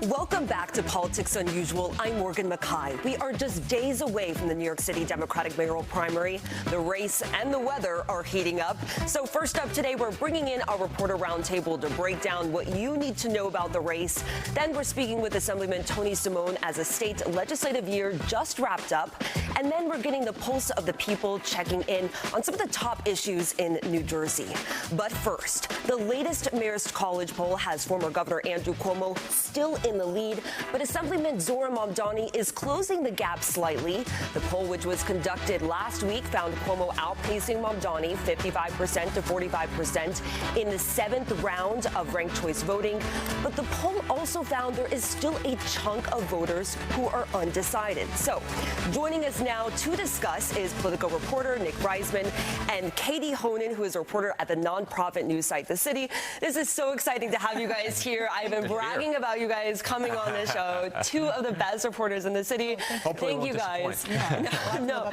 Welcome back to Politics Unusual. I'm Morgan Mackay. We are just days away from the New York City Democratic mayoral primary. The race and the weather are heating up. So first up today, we're bringing in our reporter roundtable to break down what you need to know about the race. Then we're speaking with Assemblyman Tony Simone as the state legislative year just wrapped up. And then we're getting the pulse of the people, checking in on some of the top issues in New Jersey. But first, the latest Mayor's College poll has former Governor Andrew Cuomo still in the lead, but Assemblyman Zohran Mamdani is closing the gap slightly. The poll, which was conducted last week, found Cuomo outpacing Mamdani 55% to 45% in the 7th round of ranked choice voting. But the poll also found there is still a chunk of voters who are undecided. So joining us now to discuss is Politico reporter Nick Reisman and Katie Honan, who is a reporter at the nonprofit news site The City. This is so exciting to have you guys here. I've been bragging about you guys coming on this show. Two of the best reporters in the city. Thank you guys. No.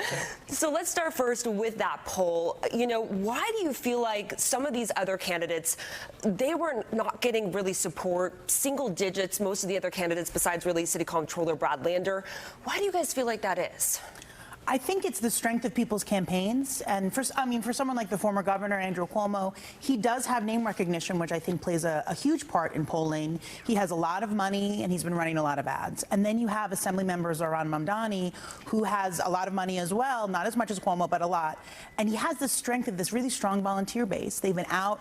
So let's start first with that poll. You know, why do you feel like some of these other candidates, they were not getting really support, single digits, most of the other candidates besides really City Comptroller Brad Lander? Why do you guys feel like that is? I think it's the strength of people's campaigns. And for someone like the former governor, Andrew Cuomo, he does have name recognition, which I think plays a huge part in polling. He has a lot of money and he's been running a lot of ads. And then you have Assembly member Zohran Mamdani, who has a lot of money as well, not as much as Cuomo, but a lot. And he has the strength of this really strong volunteer base. They've been out.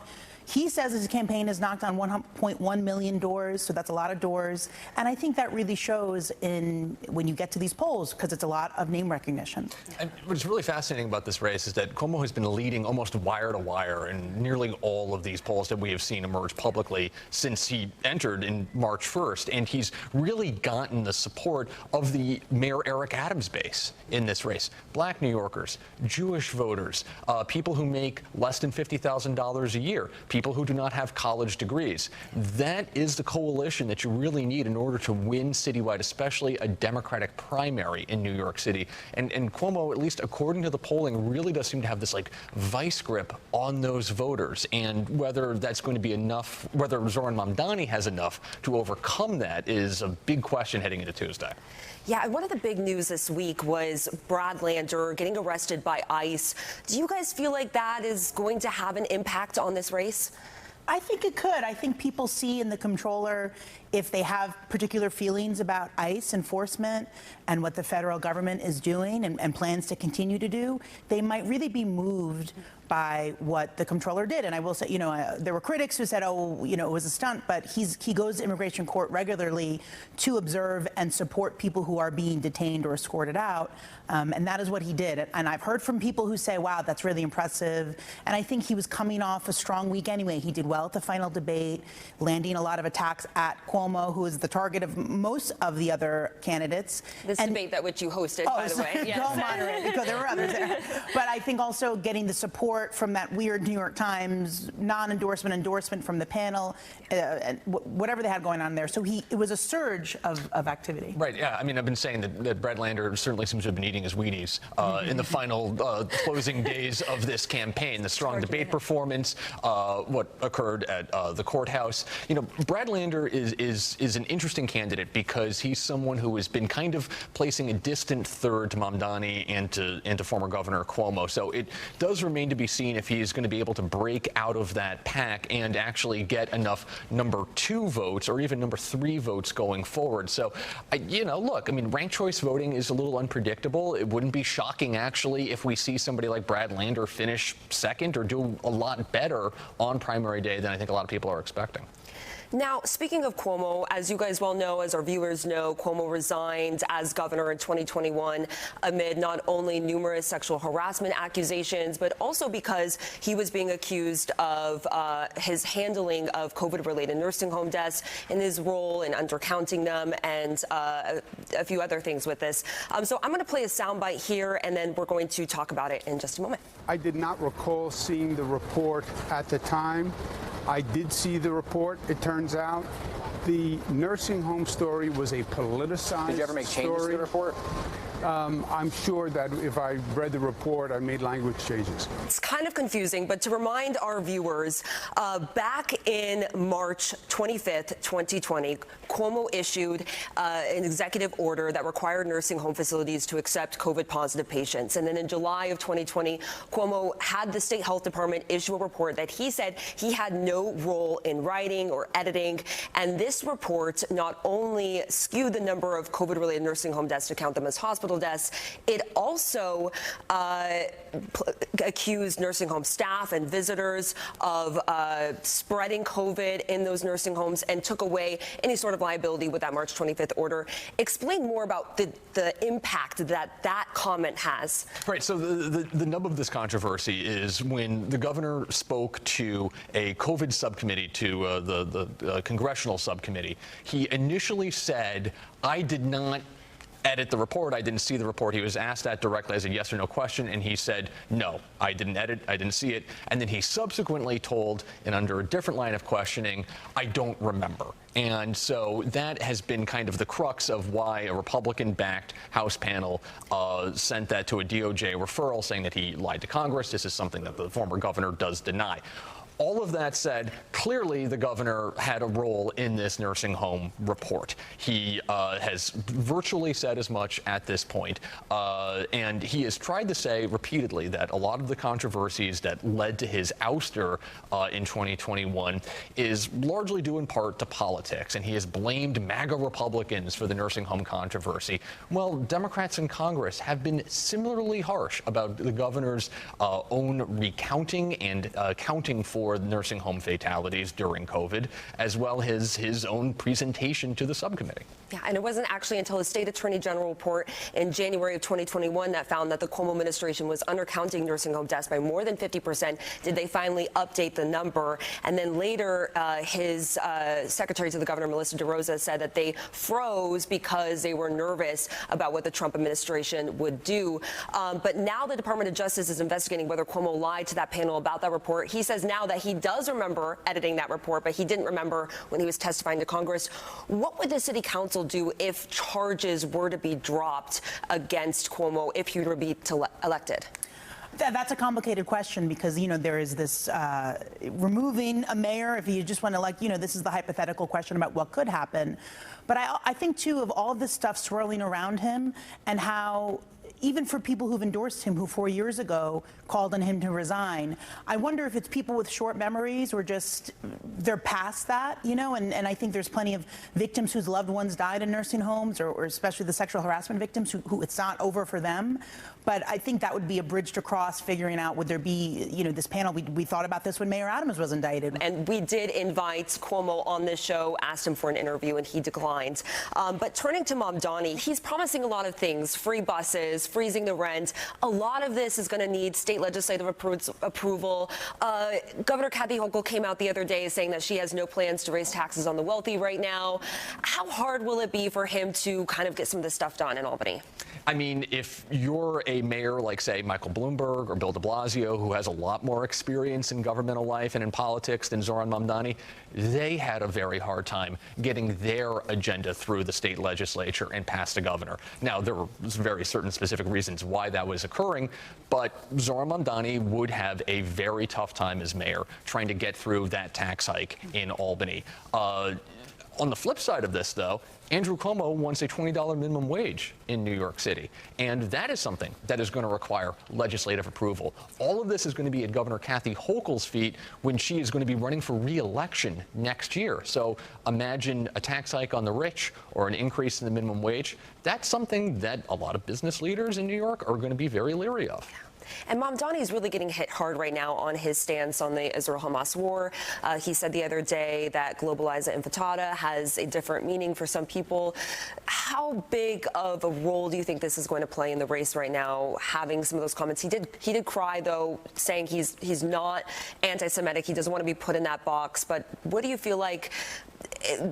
He says his campaign has knocked on 1.1 million doors, so that's a lot of doors. And I think that really shows when you get to these polls, because it's a lot of name recognition. And what's really fascinating about this race is that Cuomo has been leading almost wire to wire in nearly all of these polls that we have seen emerge publicly since he entered in March 1st. And he's really gotten the support of the Mayor Eric Adams base in this race. Black New Yorkers, Jewish voters, people who make less than $50,000 a year, people who do not have college degrees. That is the coalition that you really need in order to win citywide, especially a Democratic primary in New York City. And Cuomo, at least according to the polling, really does seem to have this like vice grip on those voters. And whether that's going to be enough, whether Zohran Mamdani has enough to overcome that is a big question heading into Tuesday. Yeah, and one of the big news this week was Brad Lander getting arrested by ICE. Do you guys feel like that is going to have an impact on this race? I think it could. I think people see in the comptroller, if they have particular feelings about ICE enforcement and what the federal government is doing and plans to continue to do, they might really be moved by what the comptroller did. And I will say, you know, there were critics who said, oh, you know, it was a stunt, but he goes to immigration court regularly to observe and support people who are being detained or escorted out. And that is what he did. And I've heard from people who say, wow, that's really impressive. And I think he was coming off a strong week anyway. He did well at the final debate, landing a lot of attacks at Cuomo, who is the target of most of the other candidates. This debate that which you hosted, by the way. Yes. Don't moderate, because there were others there. But I think also getting the support from that weird New York Times non-endorsement endorsement from the panel, and whatever they had going on there. So it was a surge of activity. Right, yeah. I mean, I've been saying that Brad Lander certainly seems to have been eating his Wheaties in the final closing days of this campaign. The strong debate performance, what occurred at the courthouse. You know, Brad Lander is an interesting candidate because he's someone who has been kind of placing a distant third to Mamdani and to former Governor Cuomo. So it does remain to be seen if he is going to be able to break out of that pack and actually get enough number 2 votes or even number 3 votes going forward. So, you know, look, I mean, ranked choice voting is a little unpredictable. It wouldn't be shocking, actually, if we see somebody like Brad Lander finish second or do a lot better on primary day than I think a lot of people are expecting. Now, speaking of Cuomo, as you guys well know, as our viewers know, Cuomo resigned as governor in 2021 amid not only numerous sexual harassment accusations, but also because he was being accused of his handling of COVID-related nursing home deaths and his role in undercounting them and a few other things with this. So I'm going to play a soundbite here, and then we're going to talk about it in just a moment. I did not recall seeing the report at the time. I did see the report, it turns out. The nursing home story was a politicized story. Did you ever make changes to the report? I'm sure that if I read the report, I made language changes. It's kind of confusing, but to remind our viewers, back in March 25th, 2020, Cuomo issued an executive order that required nursing home facilities to accept COVID-positive patients. And then in July of 2020, Cuomo had the state health department issue a report that he said he had no role in writing or editing. And this report not only skewed the number of COVID-related nursing home deaths to count them as hospital deaths, it also accused nursing home staff and visitors of spreading COVID in those nursing homes and took away any sort of liability with that March 25th order. Explain more about the impact that that comment has. Right. So the nub of this controversy is when the governor spoke to a COVID subcommittee, to the congressional subcommittee, he initially said, I did not edit the report. I didn't see the report. He was asked that directly as a yes or no question, and he said, no, I didn't edit, I didn't see it. And then he subsequently told, and under a different line of questioning, I don't remember. And so that has been kind of the crux of why a Republican-backed House panel sent that to a DOJ referral saying that he lied to Congress. This is something that the former governor does deny. All of that said, clearly the governor had a role in this nursing home report. He has virtually said as much at this point, and he has tried to say repeatedly that a lot of the controversies that led to his ouster in 2021 is largely due in part to politics, and he has blamed MAGA Republicans for the nursing home controversy. Well, Democrats in Congress have been similarly harsh about the governor's own recounting and counting for nursing home fatalities during COVID, as well as his own presentation to the subcommittee. Yeah, and it wasn't actually until the state attorney general report in January of 2021 that found that the Cuomo administration was undercounting nursing home deaths by more than 50%. Did they finally update the number? And then later, his secretary to the governor, Melissa DeRosa, said that they froze because they were nervous about what the Trump administration would do. But now the Department of Justice is investigating whether Cuomo lied to that panel about that report. He says now that he does remember editing that report, but he didn't remember when he was testifying to Congress. What would the city council do if charges were to be dropped against Cuomo if he were to be elected? That's a complicated question because, you know, there is this removing a mayor, if you just want to, like, you know, this is the hypothetical question about what could happen. But I think, too, of all of this stuff swirling around him and how even for people who've endorsed him, who 4 years ago called on him to resign, I wonder if it's people with short memories or just they're past that, you know, and I think there's plenty of victims whose loved ones died in nursing homes or especially the sexual harassment victims who it's not over for them. But I think that would be a bridge to cross, figuring out would there be, you know, this panel. We thought about this when Mayor Adams was indicted. And we did invite Cuomo on this show, asked him for an interview, and he declined. But turning to Mamdani, he's promising a lot of things, free buses, freezing the rent. A lot of this is going to need state legislative approval. Governor Kathy Hochul came out the other day saying that she has no plans to raise taxes on the wealthy right now. How hard will it be for him to kind of get some of this stuff done in Albany? I mean, if you're a mayor like, say, Michael Bloomberg or Bill de Blasio, who has a lot more experience in governmental life and in politics than Zohran Mamdani, they had a very hard time getting their agenda through the state legislature and past the governor. Now, there were very certain specific reasons why that was occurring, but Zohran Mamdani would have a very tough time as mayor trying to get through that tax hike in Albany. On the flip side of this, though, Andrew Cuomo wants a $20 minimum wage in New York City, and that is something that is going to require legislative approval. All of this is going to be at Governor Kathy Hochul's feet when she is going to be running for re-election next year. So imagine a tax hike on the rich or an increase in the minimum wage. That's something that a lot of business leaders in New York are going to be very leery of. And Mamdani is really getting hit hard right now on his stance on the Israel-Hamas war. He said the other day that globaliza intifada has a different meaning for some people. How big of a role do you think this is going to play in the race right now, having some of those comments? He did cry, though, saying he's not anti-Semitic. He doesn't want to be put in that box. But what do you feel like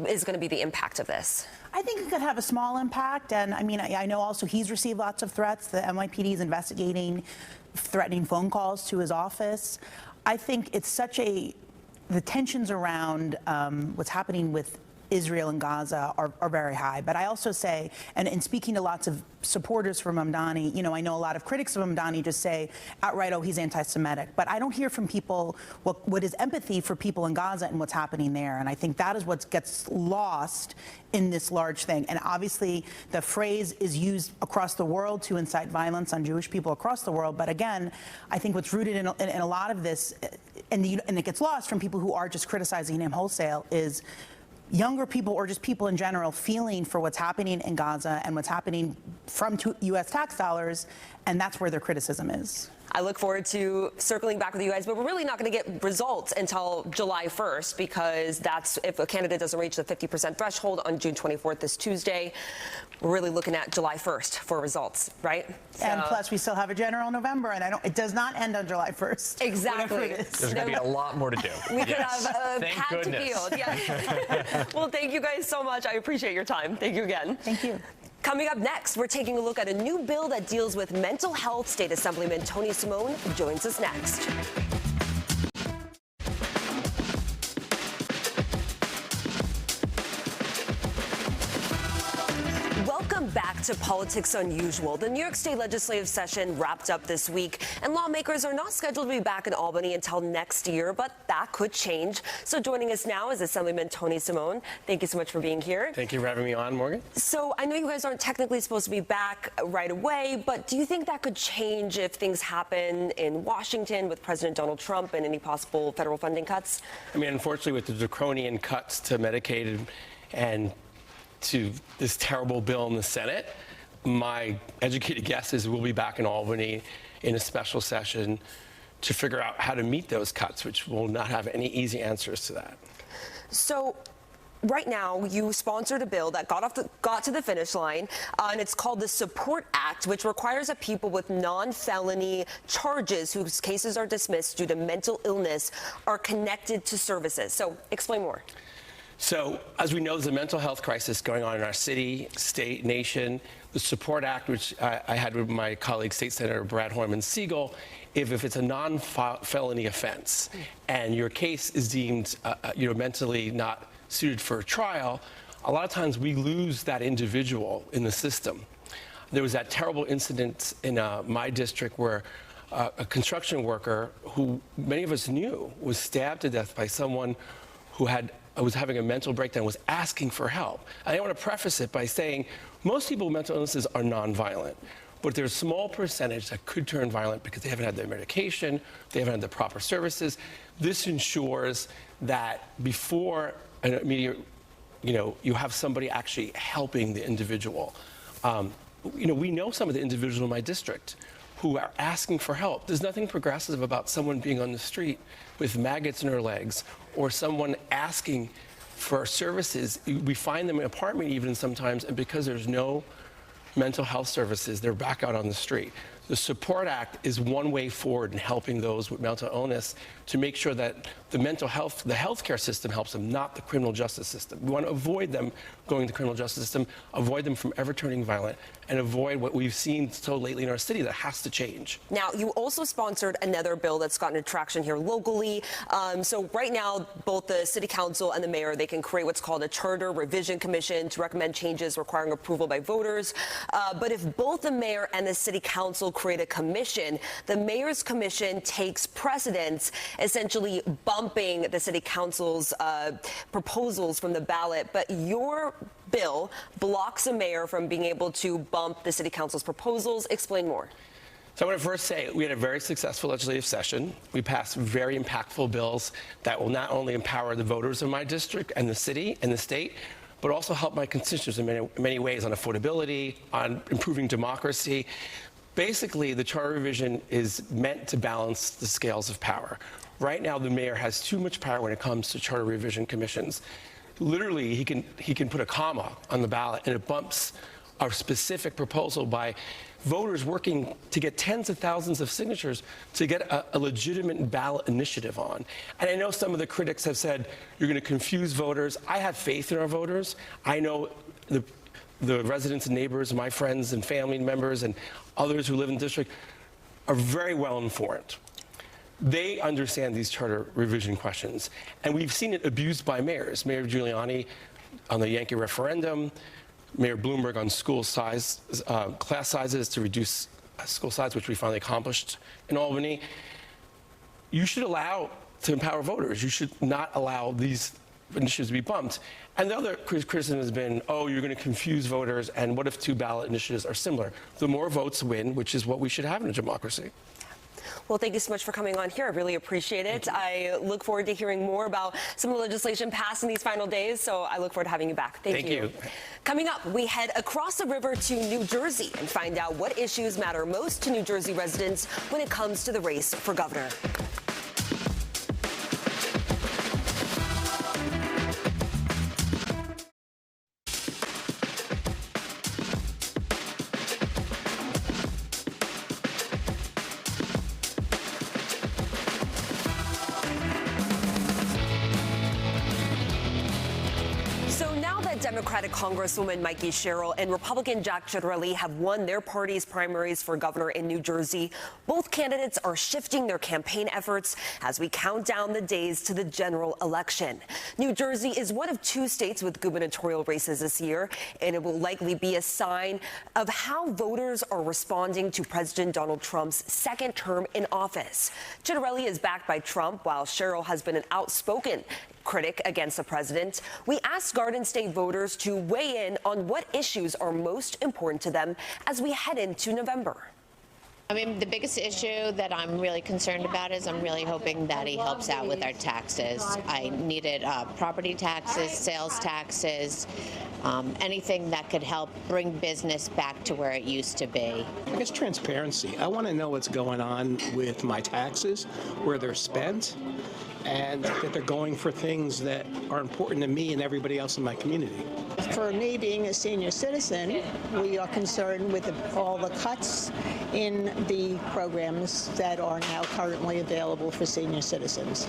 is going to be the impact of this? I think it could have a small impact. And I mean, I know also he's received lots of threats. The NYPD is investigating threatening phone calls to his office. I think it's such the tensions around what's happening with Israel and Gaza are very high. But I also say, and in speaking to lots of supporters from Mamdani, I know a lot of critics of Mamdani just say outright, oh, he's anti-Semitic. But I don't hear from people what is empathy for people in Gaza and what's happening there. And I think that is what gets lost in this large thing. And obviously, the phrase is used across the world to incite violence on Jewish people across the world. But again, I think what's rooted in a lot of this, and it gets lost from people who are just criticizing him wholesale, is younger people or just people in general feeling for what's happening in Gaza and what's happening from U.S. tax dollars, and that's where their criticism is. I look forward to circling back with you guys, but we're really not going to get results until July 1st, because that's if a candidate doesn't reach the 50% threshold on June 24th, this Tuesday. We're really looking at July 1st for results, right? And plus, we still have a general in November, and it does not end on July 1st. Exactly. There's going to be a lot more to do. We could have a Thank packed goodness. field. Yeah. Well, thank you guys so much. I appreciate your time. Thank you again. Thank you. Coming up next, we're taking a look at a new bill that deals with mental health. State Assemblyman Tony Simone joins us next. Welcome back to Politics Unusual. The New York State legislative session wrapped up this week, and lawmakers are not scheduled to be back in Albany until next year, but that could change. So joining us now is Assemblyman Tony Simone. Thank you so much for being here. Thank you for having me on, Morgan. So I know you guys aren't technically supposed to be back right away, but do you think that could change if things happen in Washington with President Donald Trump and any possible federal funding cuts? I mean, unfortunately, with the draconian cuts to Medicaid and to this terrible bill in the Senate, my educated guess is we'll be back in Albany in a special session to figure out how to meet those cuts, which will not have any easy answers to that. So right now, you sponsored a bill that got to the finish line, and it's called the Support Act, which requires that people with non-felony charges whose cases are dismissed due to mental illness are connected to services. So explain more. So, as we know, there's a mental health crisis going on in our city, state, nation. The Support Act, which I had with my colleague, State Senator Brad Hoyman-Siegel, if it's a non-felony offense and your case is deemed mentally not suited for a trial, a lot of times we lose that individual in the system. There was that terrible incident in my district where a construction worker who many of us knew was stabbed to death by someone who was having a mental breakdown, was asking for help. I want to preface it by saying most people with mental illnesses are nonviolent, but there's a small percentage that could turn violent because they haven't had their medication, they haven't had the proper services. This ensures that before an immediate, you have somebody actually helping the individual. We know some of the individuals in my district who are asking for help. There's nothing progressive about someone being on the street with maggots in their legs or someone asking for services. We find them in an apartment even sometimes, and because there's no mental health services, they're back out on the street. The Support Act is one way forward in helping those with mental illness to make sure that the healthcare system helps them, not the criminal justice system. We want to avoid them going to the criminal justice system, avoid them from ever turning violent, and avoid what we've seen so lately in our city that has to change. Now, you also sponsored another bill that's gotten traction here locally. So right now, both the city council and the mayor, they can create what's called a charter revision commission to recommend changes requiring approval by voters. But if both the mayor and the city council create a commission, the mayor's commission takes precedence, essentially bumping the city council's proposals from the ballot. But your bill blocks a mayor from being able to bump the city council's proposals. Explain more. So I want to first say we had a very successful legislative session. We passed very impactful bills that will not only empower the voters of my district and the city and the state, but also help my constituents in many ways on affordability, on improving democracy. Basically, the charter revision is meant to balance the scales of power. Right now, the mayor has too much power when it comes to charter revision commissions. Literally, he can put a comma on the ballot, and it bumps a specific proposal by voters working to get tens of thousands of signatures to get a legitimate ballot initiative on. And I know some of the critics have said, you're going to confuse voters. I have faith in our voters. I know the residents and neighbors, my friends and family members and others who live in the district are very well informed. They understand these charter revision questions. And we've seen it abused by mayors. Mayor Giuliani on the Yankee referendum, Mayor Bloomberg on class sizes to reduce school size, which we finally accomplished in Albany. You should allow to empower voters. You should not allow these initiatives to be bumped. And the other criticism has been, oh, you're going to confuse voters, and what if two ballot initiatives are similar? The more votes win, which is what we should have in a democracy. Well, thank you so much for coming on here. I really appreciate it. I look forward to hearing more about some of the legislation passed in these final days, so I look forward to having you back. Thank you. Coming up, we head across the river to New Jersey and find out what issues matter most to New Jersey residents when it comes to the race for governor. Democratic Congresswoman Mikey Sherrill and Republican Jack Ciattarelli have won their party's primaries for governor in New Jersey. Both candidates are shifting their campaign efforts as we count down the days to the general election. New Jersey is one of two states with gubernatorial races this year, and it will likely be a sign of how voters are responding to President Donald Trump's second term in office. Ciattarelli is backed by Trump, while Sherrill has been an outspoken critic against the president. We asked Garden State voters to weigh in on what issues are most important to them as we head into November. I mean, the biggest issue that I'm really concerned about is I'm really hoping that he helps out with our taxes. I needed property taxes, sales taxes, anything that could help bring business back to where it used to be. I guess transparency. I want to know what's going on with my taxes, where they're spent, and that they're going for things that are important to me and everybody else in my community. For me, being a senior citizen, we are concerned with all the cuts in the programs that are now currently available for senior citizens.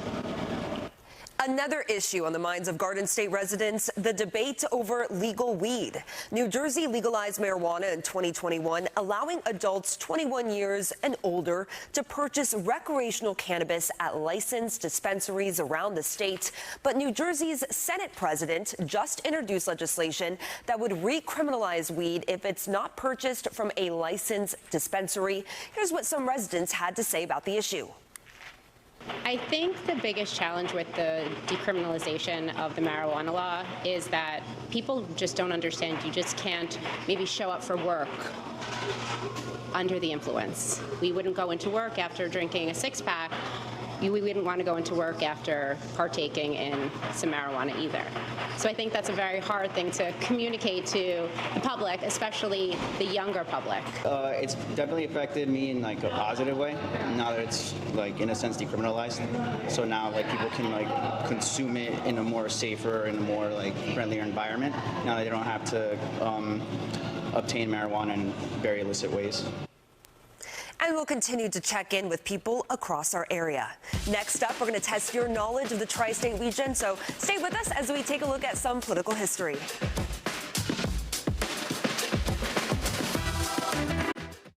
Another issue on the minds of Garden State residents, the debate over legal weed. New Jersey legalized marijuana in 2021, allowing adults 21 years and older to purchase recreational cannabis at licensed dispensaries around the state. But New Jersey's Senate president just introduced legislation that would recriminalize weed if it's not purchased from a licensed dispensary. Here's what some residents had to say about the issue. I think the biggest challenge with the decriminalization of the marijuana law is that people just don't understand. You just can't maybe show up for work under the influence. We wouldn't go into work after drinking a six-pack. We wouldn't want to go into work after partaking in some marijuana either. So I think that's a very hard thing to communicate to the public, especially the younger public. It's definitely affected me in like a positive way. Now that it's like in a sense decriminalized, so now like people can like consume it in a more safer and more like friendlier environment. Now they don't have to obtain marijuana in very illicit ways. And we'll continue to check in with people across our area. Next up, we're going to test your knowledge of the tri-state region, so stay with us as we take a look at some political history.